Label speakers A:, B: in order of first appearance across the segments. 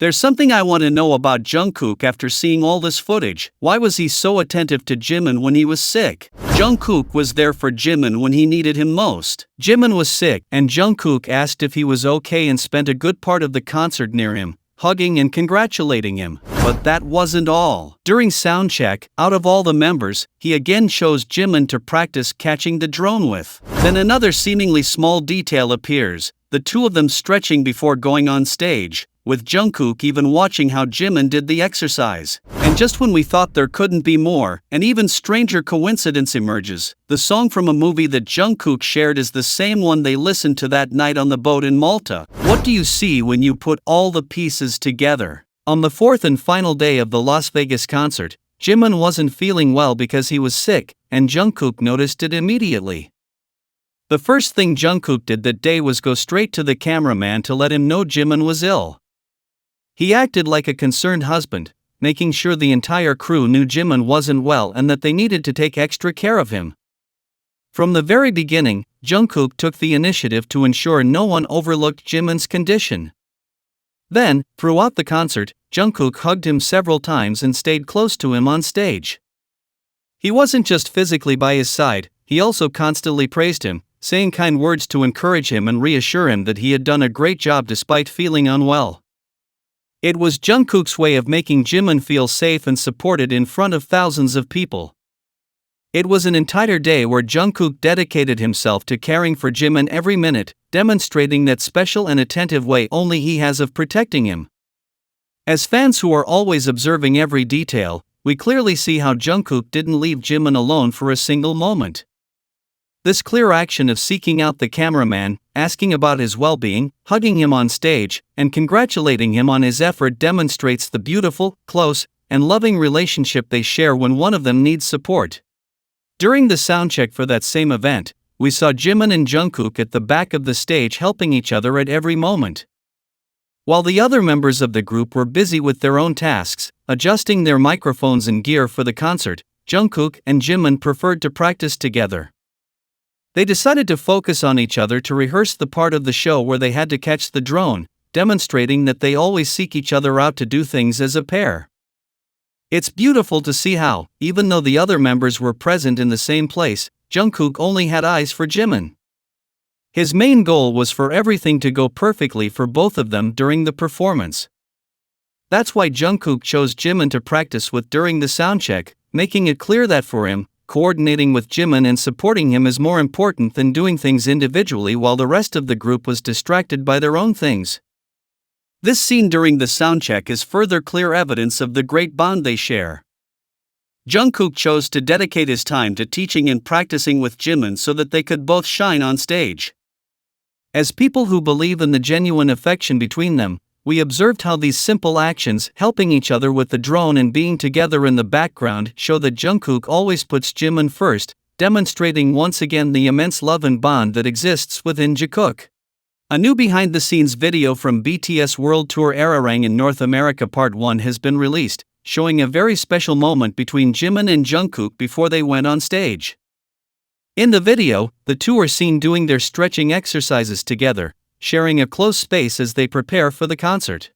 A: There's something I want to know about Jungkook after seeing all this footage. Why was he so attentive to Jimin when he was sick? Jungkook was there for Jimin when he needed him most. Jimin was sick, and Jungkook asked if he was okay and spent a good part of the concert near him, hugging and congratulating him. But that wasn't all. During soundcheck, out of all the members, he again chose Jimin to practice catching the drone with. Then another seemingly small detail appears, the two of them stretching before going on stage, with Jungkook even watching how Jimin did the exercise. And just when we thought there couldn't be more, an even stranger coincidence emerges. The song from a movie that Jungkook shared is the same one they listened to that night on the boat in Malta. What do you see when you put all the pieces together? On the fourth and final day of the Las Vegas concert, Jimin wasn't feeling well because he was sick, and Jungkook noticed it immediately. The first thing Jungkook did that day was go straight to the cameraman to let him know Jimin was ill. He acted like a concerned husband, making sure the entire crew knew Jimin wasn't well and that they needed to take extra care of him. From the very beginning, Jungkook took the initiative to ensure no one overlooked Jimin's condition. Then, throughout the concert, Jungkook hugged him several times and stayed close to him on stage. He wasn't just physically by his side, he also constantly praised him, saying kind words to encourage him and reassure him that he had done a great job despite feeling unwell. It was Jungkook's way of making Jimin feel safe and supported in front of thousands of people. It was an entire day where Jungkook dedicated himself to caring for Jimin every minute, demonstrating that special and attentive way only he has of protecting him. As fans who are always observing every detail, we clearly see how Jungkook didn't leave Jimin alone for a single moment. This clear action of seeking out the cameraman, asking about his well-being, hugging him on stage, and congratulating him on his effort demonstrates the beautiful, close, and loving relationship they share when one of them needs support. During the soundcheck for that same event, we saw Jimin and Jungkook at the back of the stage helping each other at every moment. While the other members of the group were busy with their own tasks, adjusting their microphones and gear for the concert, Jungkook and Jimin preferred to practice together. They decided to focus on each other to rehearse the part of the show where they had to catch the drone, demonstrating that they always seek each other out to do things as a pair. It's beautiful to see how, even though the other members were present in the same place, Jungkook only had eyes for Jimin. His main goal was for everything to go perfectly for both of them during the performance. That's why Jungkook chose Jimin to practice with during the soundcheck, making it clear that for him, coordinating with Jimin and supporting him is more important than doing things individually while the rest of the group was distracted by their own things. This scene during the soundcheck is further clear evidence of the great bond they share. Jungkook chose to dedicate his time to teaching and practicing with Jimin so that they could both shine on stage. As people who believe in the genuine affection between them, we observed how these simple actions, helping each other with the drone and being together in the background, show that Jungkook always puts Jimin first, demonstrating once again the immense love and bond that exists within Jikook. A new behind-the-scenes video from BTS World Tour Ararang in North America Part 1 has been released, showing a very special moment between Jimin and Jungkook before they went on stage. In the video, the two are seen doing their stretching exercises together, sharing a close space as they prepare for the concert.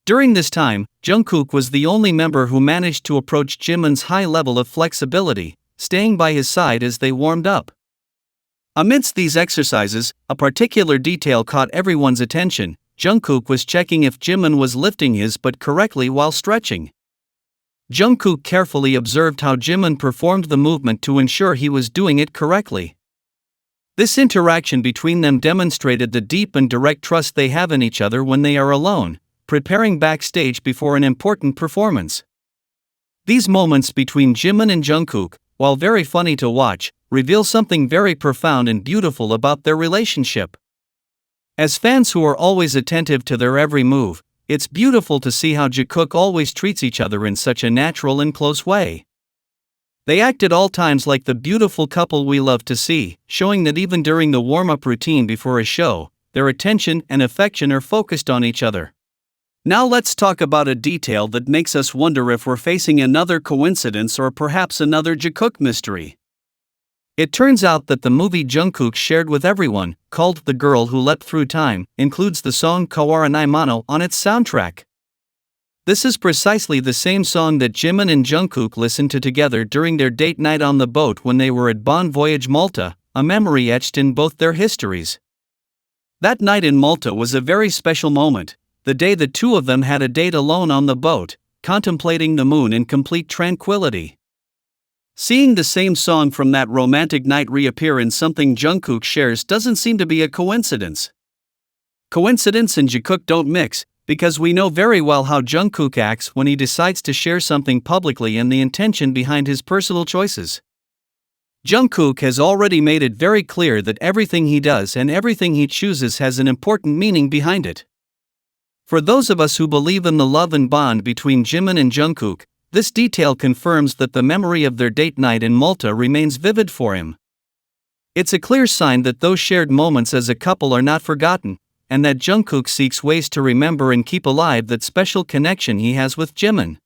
A: During this time, Jungkook was the only member who managed to approach Jimin's high level of flexibility, staying by his side as they warmed up. Amidst these exercises, a particular detail caught everyone's attention. Jungkook was checking if Jimin was lifting his butt correctly while stretching. Jungkook carefully observed how Jimin performed the movement to ensure he was doing it correctly. This interaction between them demonstrated the deep and direct trust they have in each other when they are alone, preparing backstage before an important performance. These moments between Jimin and Jungkook, while very funny to watch, reveal something very profound and beautiful about their relationship. As fans who are always attentive to their every move, it's beautiful to see how Jikook always treats each other in such a natural and close way. They act at all times like the beautiful couple we love to see, showing that even during the warm-up routine before a show, their attention and affection are focused on each other. Now let's talk about a detail that makes us wonder if we're facing another coincidence or perhaps another Jikook mystery. It turns out that the movie Jungkook shared with everyone, called The Girl Who Leapt Through Time, includes the song Kawaranai Mono on its soundtrack. This is precisely the same song that Jimin and Jungkook listened to together during their date night on the boat when they were at Bon Voyage Malta, a memory etched in both their histories. That night in Malta was a very special moment, the day the two of them had a date alone on the boat, contemplating the moon in complete tranquility. Seeing the same song from that romantic night reappear in something Jungkook shares doesn't seem to be a coincidence. Coincidence and Jikook don't mix, because we know very well how Jungkook acts when he decides to share something publicly and the intention behind his personal choices. Jungkook has already made it very clear that everything he does and everything he chooses has an important meaning behind it. For those of us who believe in the love and bond between Jimin and Jungkook, this detail confirms that the memory of their date night in Malta remains vivid for him. It's a clear sign that those shared moments as a couple are not forgotten, and that Jungkook seeks ways to remember and keep alive that special connection he has with Jimin.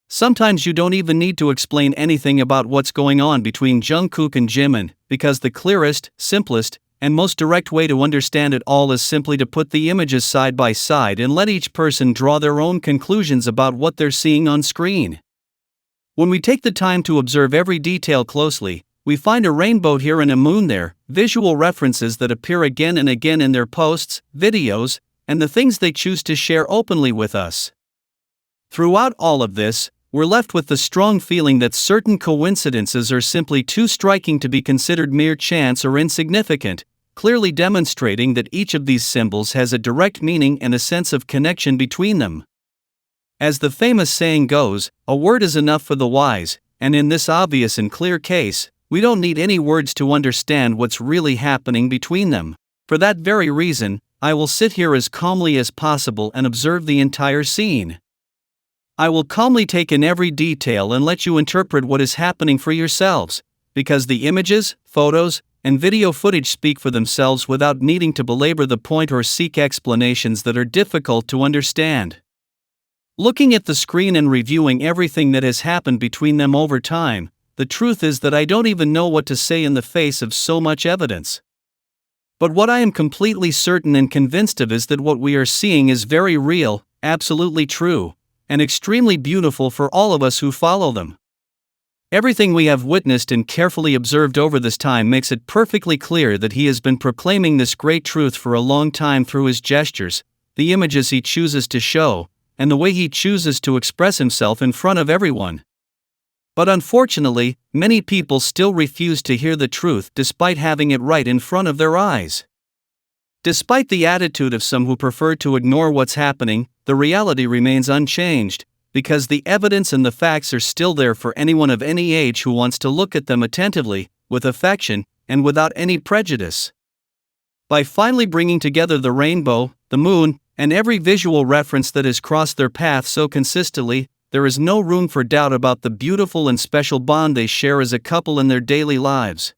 A: Sometimes you don't even need to explain anything about what's going on between Jungkook and Jimin, because the clearest, simplest, and most direct way to understand it all is simply to put the images side by side and let each person draw their own conclusions about what they're seeing on screen. When we take the time to observe every detail closely, we find a rainbow here and a moon there, visual references that appear again and again in their posts, videos, and the things they choose to share openly with us. Throughout all of this, we're left with the strong feeling that certain coincidences are simply too striking to be considered mere chance or insignificant, clearly demonstrating that each of these symbols has a direct meaning and a sense of connection between them. As the famous saying goes, a word is enough for the wise, and in this obvious and clear case, we don't need any words to understand what's really happening between them. For that very reason, I will sit here as calmly as possible and observe the entire scene. I will calmly take in every detail and let you interpret what is happening for yourselves, because the images, photos, and video footage speak for themselves without needing to belabor the point or seek explanations that are difficult to understand. Looking at the screen and reviewing everything that has happened between them over time, the truth is that I don't even know what to say in the face of so much evidence. But what I am completely certain and convinced of is that what we are seeing is very real, absolutely true, and extremely beautiful for all of us who follow them. Everything we have witnessed and carefully observed over this time makes it perfectly clear that he has been proclaiming this great truth for a long time through his gestures, the images he chooses to show, and the way he chooses to express himself in front of everyone. But unfortunately, many people still refuse to hear the truth despite having it right in front of their eyes. Despite the attitude of some who prefer to ignore what's happening, the reality remains unchanged, because the evidence and the facts are still there for anyone of any age who wants to look at them attentively, with affection, and without any prejudice. By finally bringing together the rainbow, the moon, and every visual reference that has crossed their path so consistently, there is no room for doubt about the beautiful and special bond they share as a couple in their daily lives.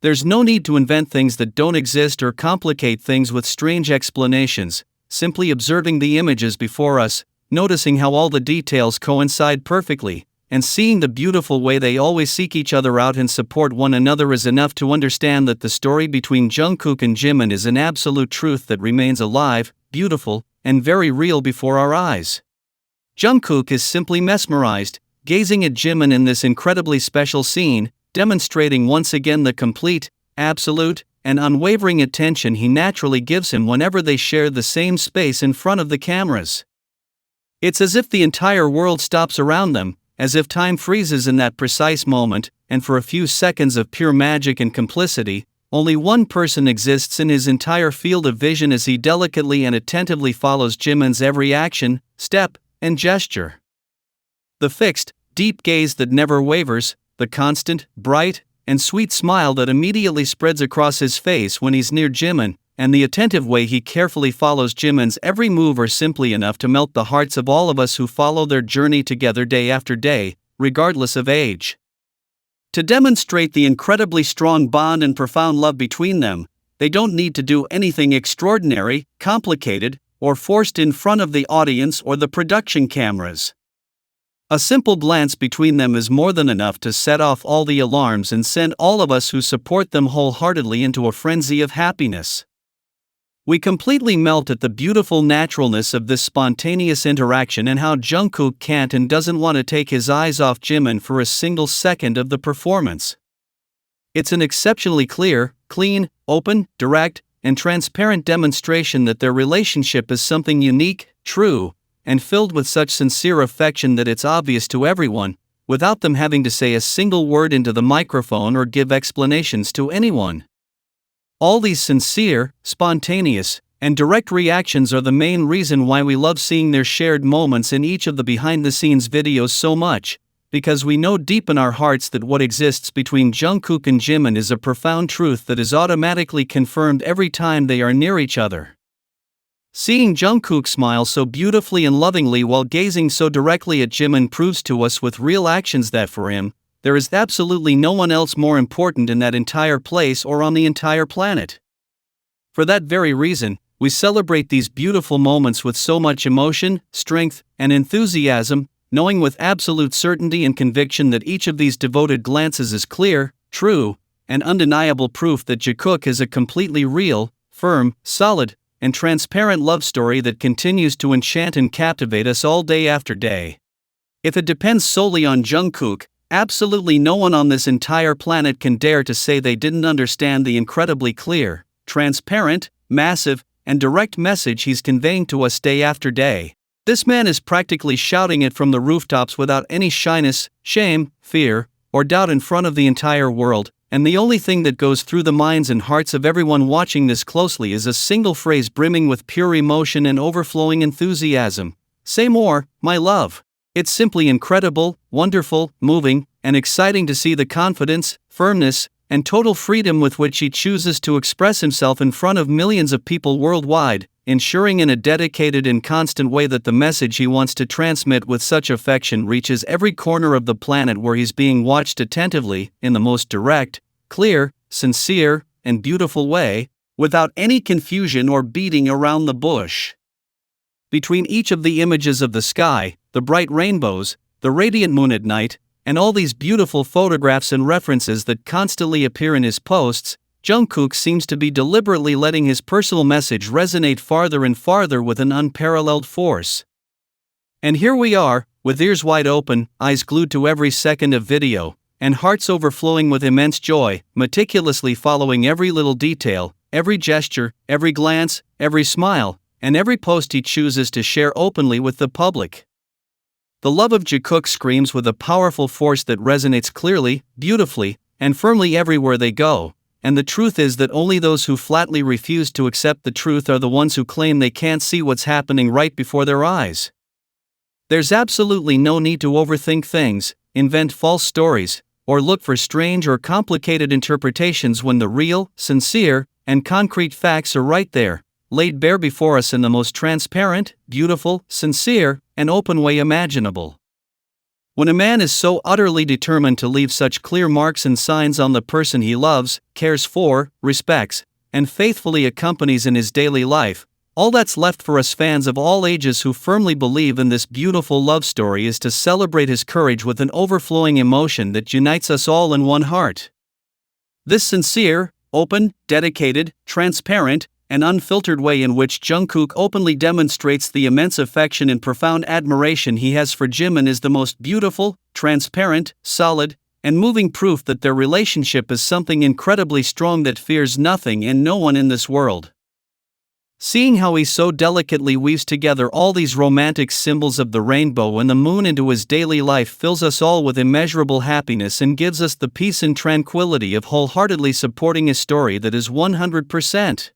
A: There's no need to invent things that don't exist or complicate things with strange explanations, simply observing the images before us, noticing how all the details coincide perfectly, and seeing the beautiful way they always seek each other out and support one another is enough to understand that the story between Jungkook and Jimin is an absolute truth that remains alive, beautiful, and very real before our eyes. Jungkook is simply mesmerized, gazing at Jimin in this incredibly special scene, demonstrating once again the complete, absolute, and unwavering attention he naturally gives him whenever they share the same space in front of the cameras. It's as if the entire world stops around them, as if time freezes in that precise moment, and for a few seconds of pure magic and complicity, only one person exists in his entire field of vision as he delicately and attentively follows Jimin's every action, step, and gesture. The fixed, deep gaze that never wavers, the constant, bright, and sweet smile that immediately spreads across his face when he's near Jimin, and the attentive way he carefully follows Jimin's every move are simply enough to melt the hearts of all of us who follow their journey together day after day, regardless of age. To demonstrate the incredibly strong bond and profound love between them, they don't need to do anything extraordinary, complicated, or forced in front of the audience or the production cameras. A simple glance between them is more than enough to set off all the alarms and send all of us who support them wholeheartedly into a frenzy of happiness. We completely melt at the beautiful naturalness of this spontaneous interaction and how Jungkook can't and doesn't want to take his eyes off Jimin for a single second of the performance. It's an exceptionally clear, clean, open, direct, and transparent demonstration that their relationship is something unique, true, and filled with such sincere affection that it's obvious to everyone, without them having to say a single word into the microphone or give explanations to anyone. All these sincere, spontaneous, and direct reactions are the main reason why we love seeing their shared moments in each of the behind-the-scenes videos so much, because we know deep in our hearts that what exists between Jungkook and Jimin is a profound truth that is automatically confirmed every time they are near each other. Seeing Jungkook smile so beautifully and lovingly while gazing so directly at Jimin proves to us with real actions that for him, there is absolutely no one else more important in that entire place or on the entire planet. For that very reason, we celebrate these beautiful moments with so much emotion, strength, and enthusiasm, knowing with absolute certainty and conviction that each of these devoted glances is clear, true, and undeniable proof that Jikook is a completely real, firm, solid, and transparent love story that continues to enchant and captivate us all day after day. If it depends solely on Jungkook, absolutely no one on this entire planet can dare to say they didn't understand the incredibly clear, transparent, massive, and direct message he's conveying to us day after day. This man is practically shouting it from the rooftops without any shyness, shame, fear, or doubt in front of the entire world, and the only thing that goes through the minds and hearts of everyone watching this closely is a single phrase brimming with pure emotion and overflowing enthusiasm. Say more, my love. It's simply incredible, wonderful, moving, and exciting to see the confidence, firmness, and total freedom with which he chooses to express himself in front of millions of people worldwide, ensuring in a dedicated and constant way that the message he wants to transmit with such affection reaches every corner of the planet where he's being watched attentively, in the most direct, clear, sincere, and beautiful way, without any confusion or beating around the bush. Between each of the images of the sky, the bright rainbows, the radiant moon at night, and all these beautiful photographs and references that constantly appear in his posts, Jungkook seems to be deliberately letting his personal message resonate farther and farther with an unparalleled force. And here we are, with ears wide open, eyes glued to every second of video, and hearts overflowing with immense joy, meticulously following every little detail, every gesture, every glance, every smile, and every post he chooses to share openly with the public. The love of Jikook screams with a powerful force that resonates clearly, beautifully, and firmly everywhere they go, and the truth is that only those who flatly refuse to accept the truth are the ones who claim they can't see what's happening right before their eyes. There's absolutely no need to overthink things, invent false stories, or look for strange or complicated interpretations when the real, sincere, and concrete facts are right there, laid bare before us in the most transparent, beautiful, sincere, and open way imaginable. When a man is so utterly determined to leave such clear marks and signs on the person he loves, cares for, respects, and faithfully accompanies in his daily life, all that's left for us fans of all ages who firmly believe in this beautiful love story is to celebrate his courage with an overflowing emotion that unites us all in one heart. This sincere, open, dedicated, transparent, and unfiltered way in which Jungkook openly demonstrates the immense affection and profound admiration he has for Jimin is the most beautiful, transparent, solid, and moving proof that their relationship is something incredibly strong that fears nothing and no one in this world. Seeing how he so delicately weaves together all these romantic symbols of the rainbow and the moon into his daily life fills us all with immeasurable happiness and gives us the peace and tranquility of wholeheartedly supporting a story that is 100%